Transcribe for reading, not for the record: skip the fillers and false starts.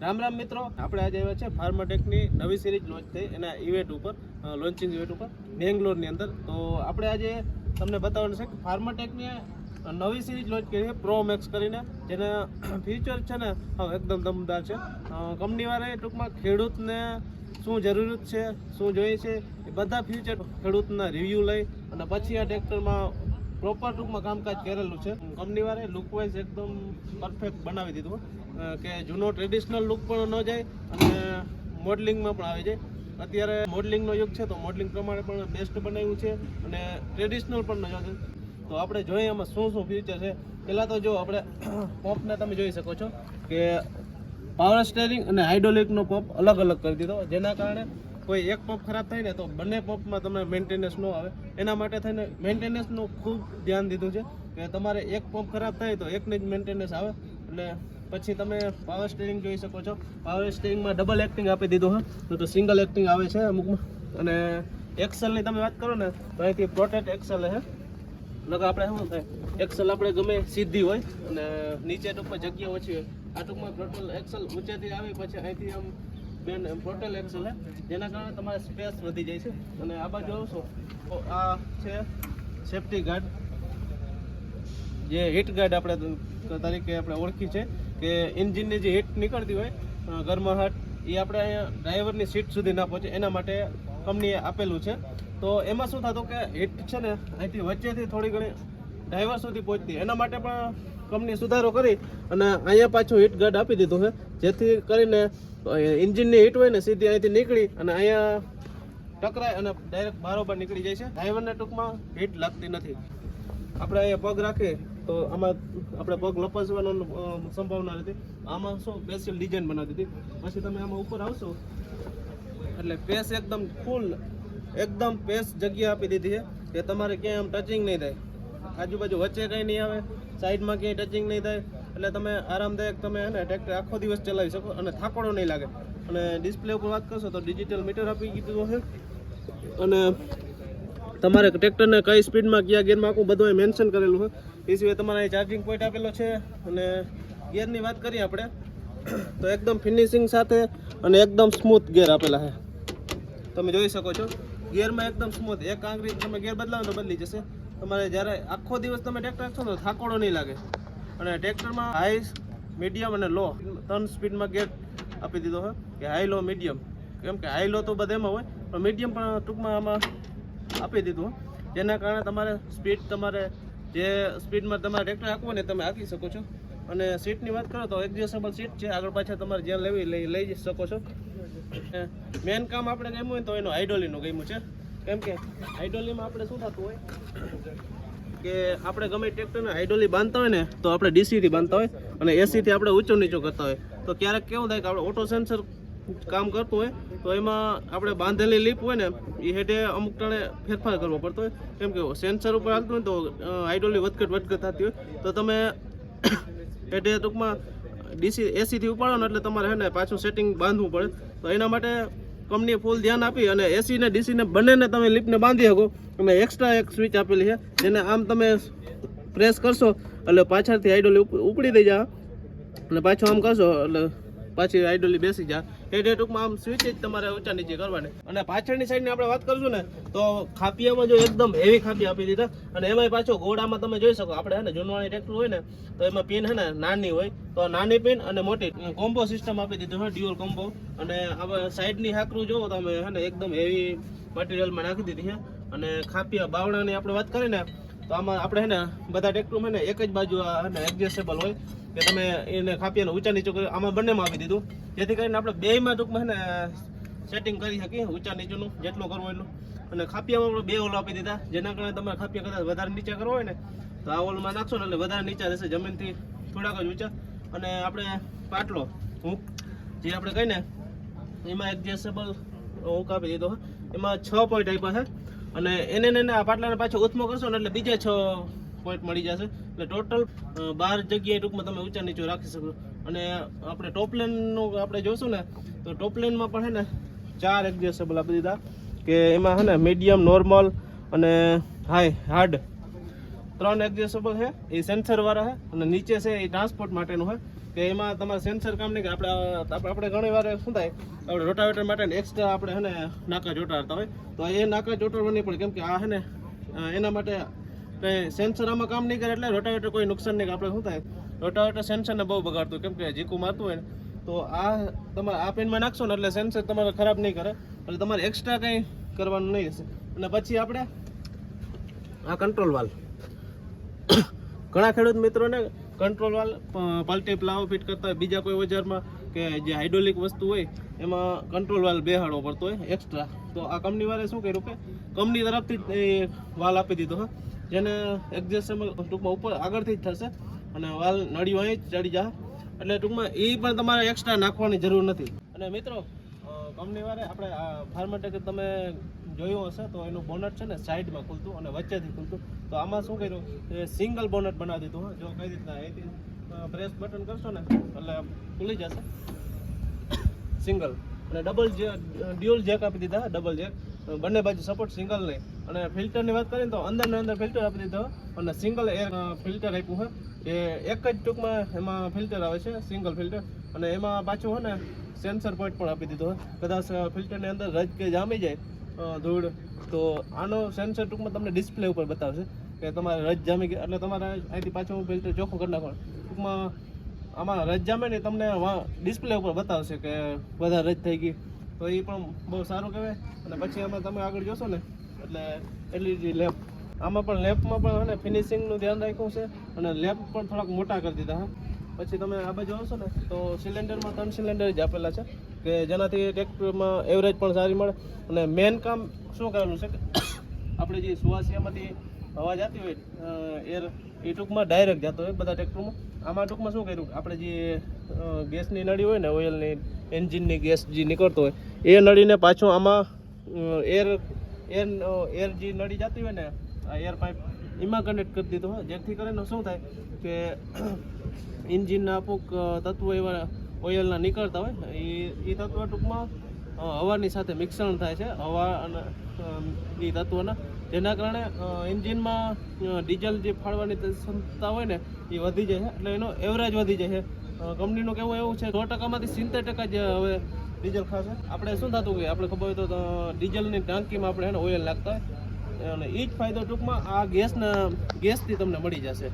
રામ રામ મિત્રો, આપણે આજે આવ્યા છે ફાર્માટેકની નવી સિરીઝ લોન્ચ થઈ એના ઇવેન્ટ ઉપર, લોન્ચિંગ ઇવેન્ટ ઉપર બેંગ્લોરની અંદર. તો આપણે આજે તમને બતાવવાનું છે કે ફાર્માટેકની નવી સિરીઝ લોન્ચ કરી છે પ્રો મેક્સ કરીને, જેના ફીચર છે ને એકદમ દમદાર છે. કંપનીવાળાએ ટૂંકમાં ખેડૂતને શું જરૂરત છે, શું જોઈએ છે, એ બધા ફ્યુચર ખેડૂતના રિવ્યૂ લઈ અને પછી આ ટ્રેક્ટરમાં પ્રોપર ટૂંકમાં કામકાજ કરેલું છે. કંપનીવાળાએ લુકવાઇઝ એકદમ પરફેક્ટ બનાવી દીધું કે જૂનો ટ્રેડિશનલ લુક પણ ન જાય અને મોડલિંગમાં પણ આવી જાય. અત્યારે મોડલિંગનો યુગ છે તો મોડલિંગ પ્રમાણે પણ બેસ્ટ બનાવ્યું છે અને ટ્રેડિશનલ પણ ન જાય. તો આપણે જોઈએ એમાં શું શું ફ્યુચર છે. પહેલાં તો જો આપણે પંપને તમે જોઈ શકો છો કે પાવર સ્ટેરિંગ અને હાઇડ્રોલિકનો પંપ અલગ અલગ કરી દીધો, જેના કારણે કોઈ એક પંપ ખરાબ થાય ને તો બંને પંપમાં તમને મેન્ટેનન્સ ન આવે. એના માટે થઈને મેન્ટેનન્સનું ખૂબ ધ્યાન દીધું છે કે તમારે એક પંપ ખરાબ થાય તો એકને જ મેન્ટેનન્સ આવે. એટલે પછી તમે પાવર સ્ટેરિંગ જોઈ શકો છો. પાવર સ્ટેરિંગમાં ડબલ એક્ટિંગ આપી દીધું તો સિંગલ એક્ટિંગ આવે છે અમુકમાં. અને એક્સેલની તમે વાત કરો ને તો અહીંથી પ્રોટેક્ટ એક્સેલ છે. લગા આપણે શું થાય, એક્સેલ આપણે ગમે સીધી હોય અને નીચે ટૂંકમાં જગ્યા ઓછી હોય. આ ટૂંકમાં ટોટલ એક્સેલ ઊંચેથી આવી પછી અહીંથી આમ બેન ટોટલ એક્સેલ છે, જેના કારણે તમારે સ્પેસ વધી જાય છે. અને આ બાજુ આવશો તો આ છે સેફ્ટી ગાર્ડ, જે હીટ ગાર્ડ આપણે તરીકે આપણે ઓળખી છે કે એન્જિનની જે હીટ નીકળતી હોય ગરમાહટ એ આપણે અહીંયા ડ્રાઈવરની સીટ સુધી ના પહોંચે, એના માટે કંપનીએ આપેલું છે. તો એમાં શું થતું કે હીટ છે ને અહીંથી વચ્ચેથી થોડી ઘણી ડ્રાઈવર સુધી પહોંચતી, એના માટે પણ કંપની સુધારો કરી અને અહીંયા પાછું હીટ ગાર્ડ આપી દીધું છે, જેથી કરીને એન્જિનની હીટ હોય ને સીધી અહીંથી નીકળી અને અહીંયા ટકરાય અને ડાયરેક્ટ બારોબાર નીકળી જાય છે. ડ્રાઈવરને ટૂંકમાં હીટ લાગતી નથી. આપણે અહીંયા પગ રાખીએ તો આમાં આપણે પગ લપસવાની સંભાવના નથી. આમાં શું સ્પેશિયલ ડિઝાઇન બનાવી દીધી. પછી તમે આમાં ઉપર આવશો એટલે પેસ એકદમ ફૂલ એકદમ પેસ જગ્યા આપી દીધી છે કે તમારે ક્યાંય આમ ટચિંગ નહીં થાય, આજુબાજુ વચ્ચે કંઈ નહીં આવે, સાઈડમાં ક્યાંય ટચિંગ નહીં થાય. એટલે તમે આરામદાયક તમે હે ને ટ્રેક્ટર આખો દિવસ ચલાવી શકો અને થાકડો નહીં લાગે. અને ડિસ્પ્લે ઉપર વાત કરશો તો ડિજિટલ મીટર આપી દીધું છે અને તમારે ટ્રેક્ટરને કઈ સ્પીડમાં કયા ગિયરમાં આખું બધું મેન્શન કરેલું છે. એ સિવાય તમારે ચાર્જિંગ પોઈન્ટ આપેલો છે. અને ગિયરની વાત કરીએ આપણે તો એકદમ ફિનિશિંગ સાથે અને એકદમ સ્મૂથ ગિયર આપેલા છે, તમે જોઈ શકો છો. ગિયરમાં એકદમ સ્મૂથ, એક આંગળી તમે ગિયર બદલાવો તો બદલી જશે. તમારે જ્યારે આખો દિવસ તમે ટ્રેક્ટર રાખશો તો થાકોડો નહીં લાગે. અને ટ્રેક્ટરમાં હાઈ, મીડિયમ અને લો 3 સ્પીડમાં ગિયર આપી દીધો છે કે હાઈ લો મીડિયમ. કેમ કે હાઈ લો તો બધામાં હોય પણ મીડિયમ પણ ટૂંકમાં આમાં આપી દીધું, જેના કારણે તમારે સ્પીડ તમારે જે સ્પીડમાં તમારે ટ્રેક્ટર હાંકવું ને તમે હાંકી શકો છો. અને સીટની વાત કરો તો એડજસ્ટેબલ સીટ છે, આગળ પાછળ તમારે જ્યાં લેવી લઈ શકો છો. મેન કામ આપણે ગમ્યું હોય તો એનું હાઇડ્રોલિકનું ગમ્યું છે. કેમ કે હાઇડ્રોલિકમાં આપણે શું થતું હોય કે આપણે ગમે ટ્રેક્ટરને હાઇડ્રોલિક બાંધતા હોય ને તો આપણે ડીસીથી બાંધતા હોય અને એસીથી આપણે ઊંચો નીચો કરતા હોય. તો ક્યારેક કેવું થાય કે આપણે ઓટો સેન્સર કામ કરતું હોય તો એમાં આપણે બાંધેલી લીપ હોય ને એ હેઠે અમુક ટાણે ફેરફાર કરવો પડતો હોય. કેમ કે સેન્સર ઉપર હાલતું હોય તો હાઇડ્રોલિક વધઘટ થતી હોય તો તમે હેઠે ટૂંકમાં એસીથી ઉપાડો ને એટલે તમારે હે ને પાછું સેટિંગ બાંધવું પડે. તો એના માટે કંપનીએ ફૂલ ધ્યાન આપી અને એસી ને ડીસીને બંનેને તમે લીપને બાંધી શકો. અને એક્સ્ટ્રા એક સ્વિચ આપેલી છે, જેને આમ તમે પ્રેસ કરશો એટલે પાછળથી હાઇડ્રોલિક ઉપડી દઈ જાય અને પાછું આમ કરશો એટલે પાછી હાઇડ્રોલિક બેસી જાય. એટલે ટૂંકમાં આમ સ્વિચ જ તમારે ઊંચા નીચે કરવાની. અને પાછળની સાઈડની આપણે વાત કરશું ને તો ખાપિયામાં જો એકદમ હેવી ખાપી આપી દીધા. અને એમાંય પાછો ઘોડામાં તમે જોઈ શકો આપણે હે ને જૂનવાણી ટ્રેક્ટર હોય ને તો એમાં પિન હે ને નાની હોય તો નાની પિન અને મોટી કોમ્બો સિસ્ટમ આપી દીધું હોય, ડ્યુઅલ કોમ્બો. અને હવે સાઈડની હાકરું જોવો તમે હે ને એકદમ હેવી મટીરિયલમાં નાખી દીધી છે. અને ખાપિયા બાવણાની આપણે વાત કરીએ ને તો આમાં આપણે હે ને બધા ટ્રેક્ટરમાં હે ને એક જ બાજુ હે ને એડજસ્ટેબલ હોય કે તમે એને ખાપિયાને ઊંચા નીચો કરી, આમાં બંનેમાં આપી દીધું, જેથી કરીને આપણે બેયમાં ટૂંકમાં હે ને સેટિંગ કરી શકીએ ઊંચા નીચેનું જેટલું કરવું એટલું. અને ખાપિયામાં આપણે 2 ઓલ આપી દીધા, જેના કારણે તમારે ખાપિયા કદાચ વધારે નીચે કરવો હોય ને તો આ ઓલમાં નાખશો ને એટલે વધારે નીચા રહેશે, જમીનથી થોડાક જ ઊંચા. અને આપણે પાટલો હૂક જે આપણે કહીએ ને એમાં એડજસ્ટેબલ હૂક આપી દીધો, એમાં 6 પોઈન્ટ આપ્યા છે. અને એને આ પાટલાને પાછો ઉથમો કરશો ને એટલે બીજા 6 પોઈન્ટ મળી જશે. એટલે ટોટલ 12 જગ્યાએ ટૂંકમાં તમે ઊંચા નીચો રાખી શકો. અને આપણે ટોપલેનનું આપણે જોશું ને તો ટોપલેનમાં પણ છે ને 4 એડજસ્ટેબલ આપી દીધા કે એમાં છે ને મીડિયમ, નોર્મલ અને હાઈ હાર્ડ 3 એડજસ્ટેબલ છે. એ સેન્સરવાળા છે અને નીચે છે એ ટ્રાન્સપોર્ટ માટેનું છે. કે એમાં તમારે સેન્સર કામ નહીં કે આપણે ઘણી વાર શું થાય આપણે રોટાવેટર માટે એક્સ્ટ્રા આપણે હે ને નાકા ચોંટાડતા હોય તો એ નાકા ચોંટાડવા નહીં પડે કેમ કે આ હે ને એના માટે કંઈ સેન્સર આમાં કામ નહીં કરે એટલે રોટાવેટર કોઈ નુકસાન નહીં. આપણે શું થાય રોટાવેટર સેન્સરને બહુ બગાડતું કેમ કે જીકું મારતું હોય ને તો આ તમારે આ પેનમાં નાખશો ને એટલે સેન્સર તમારે ખરાબ નહીં કરે એટલે તમારે એક્સ્ટ્રા કંઈ કરવાનું નહીં હશે. અને પછી આપણે આ કંટ્રોલ વાલ્વ ઘણા ખેડૂત મિત્રોને કંટ્રોલ વાલ્વ પલટી પ્લાવ ફિટ કરતા હોય બીજા કોઈ ઓજારમાં કે જે હાઇડ્રોલિક વસ્તુ હોય એમાં કંટ્રોલ વાલ્વ બેહાડવો પડતો હોય એક્સ્ટ્રા. તો આ કંપનીવાળાએ શું કર્યું કે કંપની તરફથી જ એ વાલ આપી દીધો હા જેને એડજસ્ટેબલ ટૂંકમાં ઉપર આગળથી જ થશે અને વાલ નળીઓ અહીં જ ચડી જાય એટલે ટૂંકમાં એ પણ તમારે એક્સ્ટ્રા નાખવાની જરૂર નથી. અને મિત્રો કંપનીવાળાએ આપણે આ ફાર્માટેક તમે જોયું હશે તો એનું બોનટ છે ને સાઈડમાં ખુલતું અને વચ્ચેથી ખુલતું. તો આમાં શું કર્યું એ સિંગલ બોનટ બનાવી દીધું હા જો કઈ રીતના અહીંથી પ્રેસ બટન કરશો ને એટલે ખુલી જશે સિંગલ. અને ડબલ ડ્યુઅલ જેક આપી દીધા ડબલ જેક બંને બાજુ સપોર્ટ સિંગલ નહીં. અને ફિલ્ટરની વાત કરીએ તો અંદર ફિલ્ટર આપી દીધો અને સિંગલ એર ફિલ્ટર આપ્યું છે એ એક જ ટૂંકમાં એમાં ફિલ્ટર આવે છે સિંગલ ફિલ્ટર. અને એમાં પાછું હોય ને સેન્સર પોઈન્ટ પણ આપી દીધો હોય કદાચ ફિલ્ટરની અંદર રજ કે જામી જાય ધૂળ તો આનો સેન્સર ટૂંકમાં તમને ડિસ્પ્લે ઉપર બતાવશે કે તમારે રજ જામી ગઈ એટલે તમારે અહીંથી પાછું ફિલ્ટર ચોખ્ખું કરી નાખવાનું. ટૂંકમાં આમાં રજ જામે ને તમને ડિસ્પ્લે ઉપર બતાવશે કે વધારે રજ થઈ ગઈ તો એ પણ બહુ સારું કહેવાય. અને પછી આમાં તમે આગળ જોશો ને એટલે LED લેમ્પ આમાં પણ લેમ્પમાં પણ ને ફિનિશિંગનું ધ્યાન રાખ્યું છે અને લેમ્પ પણ થોડાક મોટા કરી દીધા હા. પછી તમે આ બાજુ આવશો ને તો સિલિન્ડરમાં 3 સિલિન્ડર જ આપેલા છે કે જેનાથી ટ્રેક્ટરમાં એવરેજ પણ સારી મળે. અને મેન કામ શું કરવાનું છે કે આપણે જે સુવાસિયામાંથી હવા જતી હોય એર એ ટૂંકમાં ડાયરેક્ટ જતો હોય બધા ટ્રેક્ટરમાં. આમાં ટૂંકમાં શું કર્યું આપણે જે ગેસની નળી હોય ને ઓઇલની એન્જિનની ગેસ જે નીકળતો હોય એ નળીને પાછું આમાં એર જે નળી જતી હોય ને આ એર પાઇપ એમાં કનેક્ટ કરી દીધો હોય જેથી કરીને શું થાય કે એન્જિનના અમુક તત્વો એવા ઓઇલના નીકળતા હોય એ તત્વો ટૂંકમાં હવાની સાથે મિશ્રણ થાય છે હવા અને એ તત્વોના જેના કારણે એન્જિનમાં ડીઝલ જે ફાળવાની ક્ષમતા હોય ને એ વધી જાય છે એટલે એનો એવરેજ વધી જાય છે. કંપનીનું કહેવું એવું છે 100%માંથી 70% જ હવે ડીઝલ ખાશે. આપણે શું થતું કે આપણે ખબર હોય તો ડીઝલની ટાંકીમાં આપણે ઓઇલ નાખતા હોય અને એ જ ફાયદો ટૂંકમાં આ ગેસથી તમને મળી જશે.